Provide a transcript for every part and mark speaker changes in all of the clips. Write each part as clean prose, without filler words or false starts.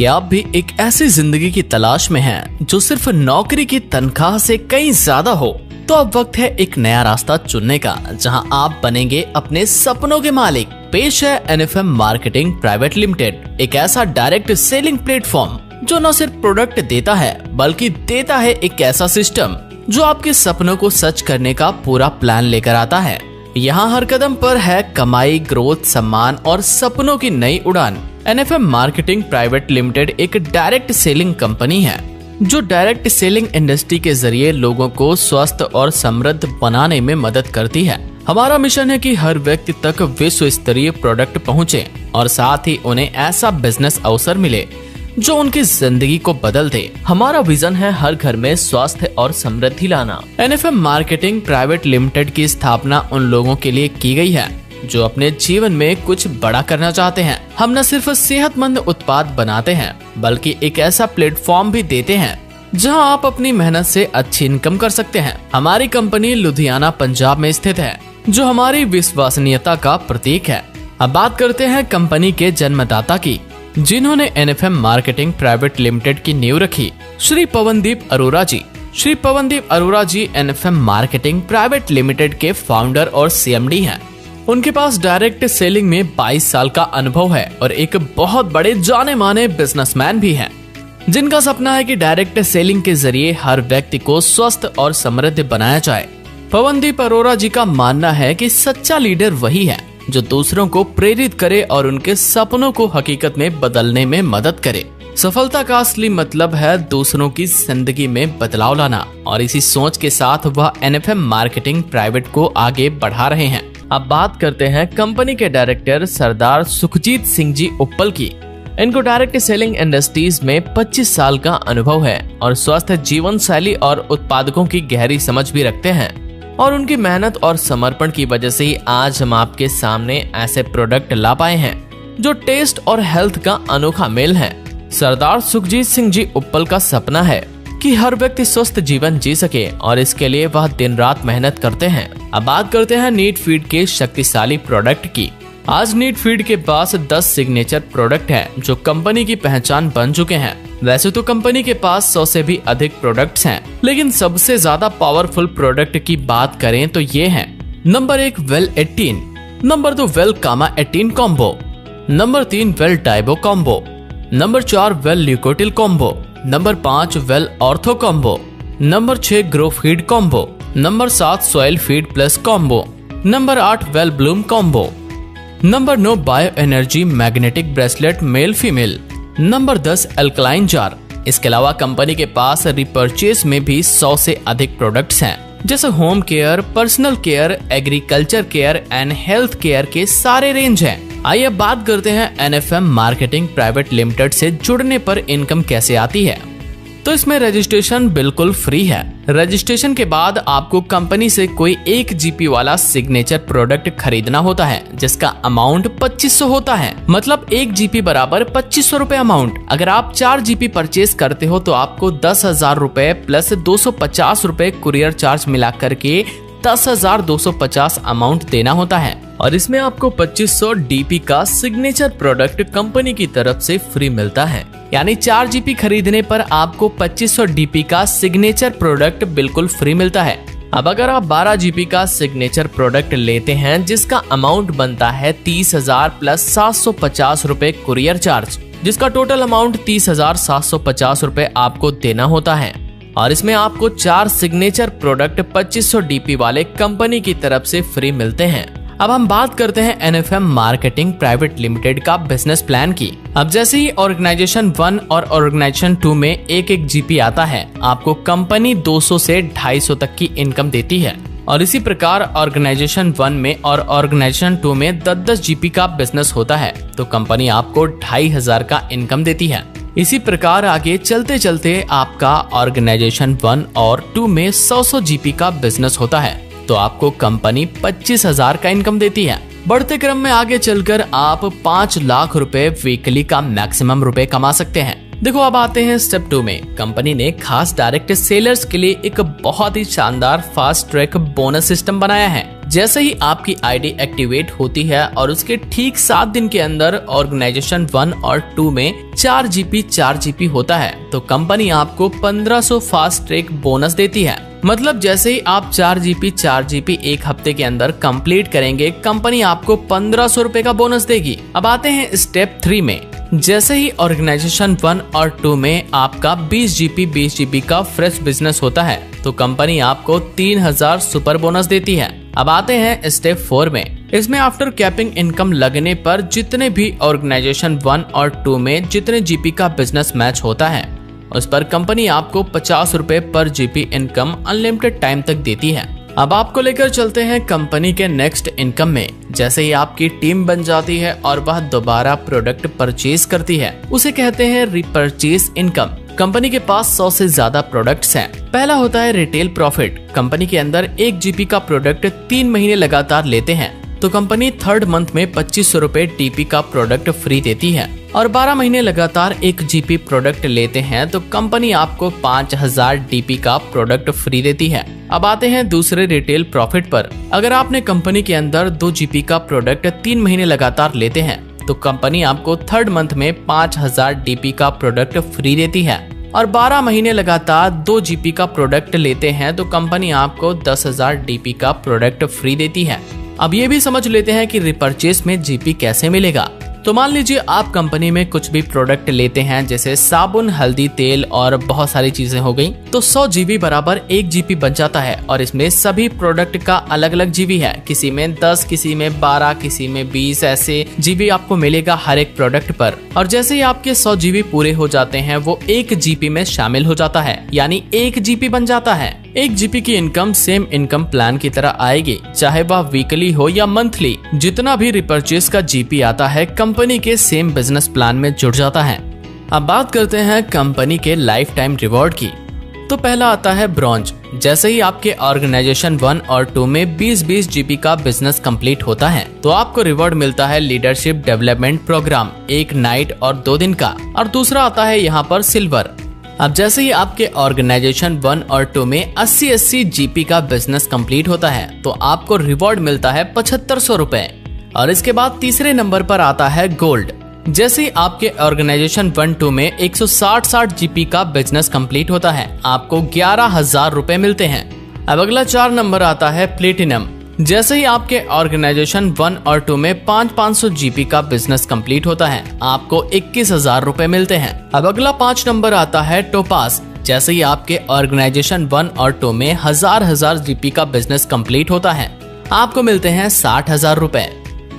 Speaker 1: क्या आप भी एक ऐसी जिंदगी की तलाश में हैं जो सिर्फ नौकरी की तनख्वाह से कहीं ज्यादा हो? तो अब वक्त है एक नया रास्ता चुनने का, जहां आप बनेंगे अपने सपनों के मालिक। पेश है NFM मार्केटिंग प्राइवेट लिमिटेड, एक ऐसा डायरेक्ट सेलिंग प्लेटफॉर्म जो न सिर्फ प्रोडक्ट देता है बल्कि देता है एक ऐसा सिस्टम जो आपके सपनों को सच करने का पूरा प्लान लेकर आता है। यहाँ हर कदम पर है कमाई, ग्रोथ, सम्मान और सपनों की नई उड़ान। NFM मार्केटिंग प्राइवेट लिमिटेड एक डायरेक्ट सेलिंग कंपनी है जो डायरेक्ट सेलिंग इंडस्ट्री के जरिए लोगों को स्वस्थ और समृद्ध बनाने में मदद करती है। हमारा मिशन है कि हर व्यक्ति तक विश्व स्तरीय प्रोडक्ट पहुँचे और साथ ही उन्हें ऐसा बिजनेस अवसर मिले जो उनकी जिंदगी को बदल दे। हमारा विजन है हर घर में स्वास्थ्य और समृद्धि लाना। NFM मार्केटिंग प्राइवेट लिमिटेड की स्थापना उन लोगों के लिए की गई है जो अपने जीवन में कुछ बड़ा करना चाहते हैं। हम न सिर्फ सेहतमंद उत्पाद बनाते हैं बल्कि एक ऐसा प्लेटफॉर्म भी देते हैं जहां आप अपनी मेहनत से अच्छी इनकम कर सकते हैं। हमारी कंपनी लुधियाना, पंजाब में स्थित है, जो हमारी विश्वसनीयता का प्रतीक है। अब बात करते हैं कंपनी के जन्मदाता की, जिन्होंने NFM मार्केटिंग प्राइवेट लिमिटेड की नींव रखी, श्री पवनदीप अरोरा जी। श्री पवनदीप अरोरा जी NFM मार्केटिंग प्राइवेट लिमिटेड के फाउंडर और CMD हैं। उनके पास डायरेक्ट सेलिंग में 22 साल का अनुभव है और एक बहुत बड़े जाने माने बिजनेसमैन भी हैं, जिनका सपना है कि डायरेक्ट सेलिंग के जरिए हर व्यक्ति को स्वस्थ और समृद्ध बनाया जाए। पवनदीप अरोरा जी का मानना है कि सच्चा लीडर वही है जो दूसरों को प्रेरित करे और उनके सपनों को हकीकत में बदलने में मदद करे। सफलता का असली मतलब है दूसरों की जिंदगी में बदलाव लाना, और इसी सोच के साथ वह NFM मार्केटिंग प्राइवेट को आगे बढ़ा रहे हैं। अब बात करते हैं कंपनी के डायरेक्टर सरदार सुखजीत सिंह जी उप्पल की। इनको डायरेक्ट सेलिंग इंडस्ट्रीज में 25 साल का अनुभव है और स्वस्थ जीवन शैली और उत्पादकों की गहरी समझ भी रखते हैं, और उनकी मेहनत और समर्पण की वजह से ही आज हम आपके सामने ऐसे प्रोडक्ट ला पाए हैं जो टेस्ट और हेल्थ का अनोखा मेल है। सरदार सुखजीत सिंह जी उप्पल का सपना है कि हर व्यक्ति स्वस्थ जीवन जी सके, और इसके लिए वह दिन रात मेहनत करते हैं। अब बात करते हैं नीट फीड के शक्तिशाली प्रोडक्ट की। आज नीट फीड के पास 10 सिग्नेचर प्रोडक्ट हैं जो कंपनी की पहचान बन चुके हैं। वैसे तो कंपनी के पास 100 से भी अधिक प्रोडक्ट्स हैं, लेकिन सबसे ज्यादा पावरफुल प्रोडक्ट की बात करें तो ये हैं: नंबर 1 वेल 18, नंबर 2 वेल कामा 18 कॉम्बो, नंबर 3 वेल डाइबो कॉम्बो, नंबर 4 वेल ल्यूकोटिल combo, number 5 well ortho combo, number 6 grow feed combo, number 7 soil feed plus combo, number 8 well bloom combo, number 9 bio energy magnetic bracelet male female, number 10 alkaline jar. इसके अलावा company के पास repurchase में भी 100 से अधिक products हैं, जैसे home care, personal care, agriculture care and health care के सारे रेंज हैं। आइए बात करते हैं NFM मार्केटिंग प्राइवेट लिमिटेड से जुड़ने पर इनकम कैसे आती है। तो इसमें रजिस्ट्रेशन बिल्कुल फ्री है। रजिस्ट्रेशन के बाद आपको कंपनी से कोई 1 GP वाला सिग्नेचर प्रोडक्ट खरीदना होता है, जिसका अमाउंट 2500 होता है। मतलब 1 GP बराबर 2500 रुपए अमाउंट। अगर आप 4 GP परचेज करते हो तो आपको 10,000 रुपए प्लस 250 रुपए कुरियर चार्ज मिला करके 10,250 अमाउंट देना होता है, और इसमें आपको 2500 DP का सिग्नेचर प्रोडक्ट कंपनी की तरफ से फ्री मिलता है। यानी 4 GP खरीदने पर आपको 2500 DP का सिग्नेचर प्रोडक्ट बिल्कुल फ्री मिलता है। अब अगर आप 12 GP का सिग्नेचर प्रोडक्ट लेते हैं, जिसका अमाउंट बनता है 30,000 प्लस 750 रुपए कुरियर चार्ज, जिसका टोटल अमाउंट 30,750 रुपए आपको देना होता है, और इसमें आपको 4 सिग्नेचर प्रोडक्ट 2500 DP वाले कंपनी की तरफ से फ्री मिलते हैं। अब हम बात करते हैं NFM मार्केटिंग प्राइवेट लिमिटेड का बिजनेस प्लान की। अब जैसे ही ऑर्गेनाइजेशन 1 और ऑर्गेनाइजेशन 2 में 1-1 GP आता है, आपको कंपनी 200 से 250 तक की इनकम देती है, और इसी प्रकार ऑर्गेनाइजेशन 1 में और ऑर्गेनाइजेशन 2 में 10-10 GP का बिजनेस होता है तो कंपनी आपको 2500 का इनकम देती है। इसी प्रकार आगे चलते चलते आपका ऑर्गेनाइजेशन 1 और 2 में 100 GP का बिजनेस होता है तो आपको कंपनी 25,000 का इनकम देती है। बढ़ते क्रम में आगे चलकर आप 5 लाख रुपए वीकली का मैक्सिमम रुपए कमा सकते हैं। देखो अब आते हैं स्टेप 2 में। कंपनी ने खास डायरेक्ट सेलर्स के लिए एक बहुत ही शानदार फास्ट ट्रैक बोनस सिस्टम बनाया है, जैसे ही आपकी आईडी एक्टिवेट होती है और उसके ठीक 7 दिन के अंदर ऑर्गेनाइजेशन 1 और 2 में 4 जीपी होता है तो कंपनी आपको 1500 फास्ट ट्रैक बोनस देती है। मतलब जैसे ही आप 4 जीपी एक हफ्ते के अंदर कंप्लीट करेंगे, कंपनी आपको 1500 रुपए का बोनस देगी। अब आते हैं स्टेप 3 में। जैसे ही ऑर्गेनाइजेशन 1 और 2 में आपका 20 जीपी का फ्रेश बिजनेस होता है तो कंपनी आपको 3000 सुपर बोनस देती है। अब आते हैं स्टेप 4 में। इसमें आफ्टर कैपिंग इनकम लगने पर जितने भी ऑर्गेनाइजेशन 1 और 2 में जितने जीपी का बिजनेस मैच होता है उस पर कंपनी आपको 50 रुपए पर जीपी इनकम अनलिमिटेड टाइम तक देती है। अब आपको लेकर चलते हैं कंपनी के नेक्स्ट इनकम में। जैसे ही आपकी टीम बन जाती है और वह दोबारा प्रोडक्ट परचेज करती है उसे कहते हैं रिपर्चेज इनकम। कंपनी के पास 100 से ज्यादा प्रोडक्ट्स हैं। पहला होता है रिटेल प्रॉफिट। कंपनी के अंदर 1 जीपी का प्रोडक्ट 3 महीने लगातार लेते हैं तो कंपनी 3rd मंथ में 2500 रुपए टीपी का प्रोडक्ट फ्री देती है और 12 महीने लगातार 1 जीपी प्रोडक्ट लेते हैं तो कंपनी आपको 5000 डीपी का प्रोडक्ट फ्री देती है। अब आते हैं दूसरे रिटेल प्रॉफिट पर। अगर आपने कंपनी के अंदर 2 जीपी का प्रोडक्ट 3 महीने लगातार लेते हैं तो कंपनी आपको 3rd मंथ में 5000 डीपी का प्रोडक्ट फ्री देती है और 12 महीने लगातार 2 जीपी का प्रोडक्ट लेते हैं तो कंपनी आपको 10,000 डीपी का प्रोडक्ट फ्री देती है। अब ये भी समझ लेते हैं कि रिपर्चेस में जीपी कैसे मिलेगा। तो मान लीजिए आप कंपनी में कुछ भी प्रोडक्ट लेते हैं जैसे साबुन, हल्दी, तेल और बहुत सारी चीजें हो गई तो 100 जीबी बराबर 1 जीबी बन जाता है और इसमें सभी प्रोडक्ट का अलग अलग जीबी है। किसी में 10, किसी में 12, किसी में 20 ऐसे जीबी आपको मिलेगा हर एक प्रोडक्ट पर। और जैसे ही आपके 100 जीबी पूरे हो जाते हैं वो 1 जीबी में शामिल हो जाता है यानी 1 जीबी बन जाता है। 1 जीबी की इनकम सेम इनकम प्लान की तरह आएगी चाहे वह वीकली हो या मंथली। जितना भी रिपर्चेस का जीपी आता है कंपनी के सेम बिजनेस प्लान में जुड़ जाता है। अब बात करते हैं कंपनी के लाइफ टाइम रिवॉर्ड की। तो पहला आता है ब्रॉन्ज। जैसे ही आपके ऑर्गेनाइजेशन 1 और 2 में 20-20 जीबी का बिजनेस कंप्लीट होता है तो आपको रिवॉर्ड मिलता है लीडरशिप डेवलपमेंट प्रोग्राम 1 नाइट और 2 दिन का। और दूसरा आता है यहाँ पर सिल्वर। अब जैसे ही आपके ऑर्गेनाइजेशन 1 और 2 में 80-80 जीपी का बिजनेस कंप्लीट होता है तो आपको रिवॉर्ड मिलता है 7500 रुपए। और इसके बाद तीसरे नंबर पर आता है गोल्ड। जैसे ही आपके ऑर्गेनाइजेशन 1-2 में 160-60 जीपी का बिजनेस कंप्लीट होता है आपको 11,000 रुपए मिलते हैं। अब अगला 4 नंबर आता है प्लेटिनम। जैसे ही आपके ऑर्गेनाइजेशन 1 और 2 में 500 जीबी का बिजनेस कंप्लीट होता है आपको 21,000 रुपए मिलते हैं। अब अगला 5 नंबर आता है टोपास। जैसे ही आपके ऑर्गेनाइजेशन 1 और 2 में 1000 जीबी का बिजनेस कंप्लीट होता है आपको मिलते हैं 60,000 रुपए।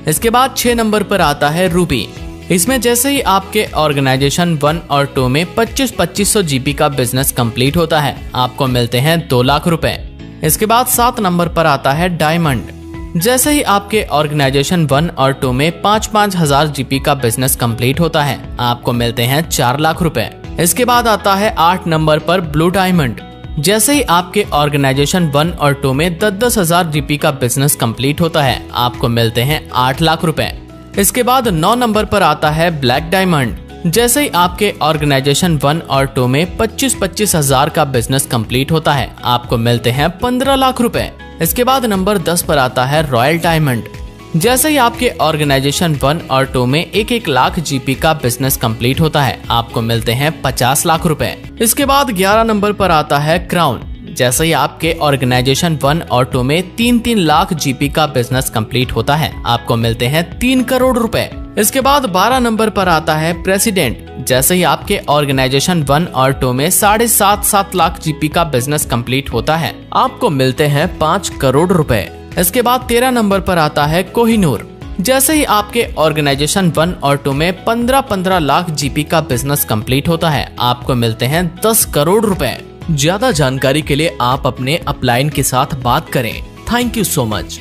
Speaker 1: इसके बाद 6 नंबर पर आता है रूबी। इसमें जैसे ही आपके ऑर्गेनाइजेशन 1 और 2 में 2500 जीबी का बिजनेस कंप्लीट होता है आपको मिलते हैं 2 लाख रुपए। इसके बाद 7 नंबर पर आता है डायमंड। जैसे ही आपके ऑर्गेनाइजेशन 1 और 2 में 5,000 जीबी का बिजनेस कंप्लीट होता है आपको मिलते हैं 4 लाख रुपए। इसके बाद आता है 8 नंबर पर ब्लू डायमंड। जैसे ही आपके ऑर्गेनाइजेशन 1 और 2 में 10,000 जीबी का बिजनेस कंप्लीट होता है आपको मिलते हैं 8 लाख रुपए। इसके बाद 9 नंबर पर आता है ब्लैक डायमंड। जैसे ही आपके ऑर्गेनाइजेशन 1 और 2 में 25 हजार का बिजनेस कंप्लीट होता है आपको मिलते हैं 15 लाख रुपए। इसके बाद नंबर 10 पर आता है रॉयल डायमंड। जैसे ही आपके ऑर्गेनाइजेशन 1 और 2 में 1 लाख जीपी का बिजनेस कंप्लीट होता है आपको मिलते हैं 50 लाख रुपए। इसके बाद 11 नंबर पर आता है क्राउन। जैसे ही आपके ऑर्गेनाइजेशन 1 और 2 में 3 लाख जीपी का बिजनेस कंप्लीट होता है आपको मिलते हैं 3 करोड़ रुपए। इसके बाद 12 नंबर पर आता है प्रेसिडेंट। जैसे ही आपके ऑर्गेनाइजेशन 1 और 2 में 7.5 लाख जीपी का बिजनेस कंप्लीट होता है आपको मिलते हैं 5 करोड़ रुपए। इसके बाद 13 नंबर पर आता है कोहिनूर। जैसे ही आपके ऑर्गेनाइजेशन 1 और 2 में 15 लाख जीपी का बिजनेस कंप्लीट होता है आपको मिलते हैं 10 करोड़ रुपए। ज्यादा जानकारी के लिए आप अपने अपलाइन के साथ बात करें। Thank you so much.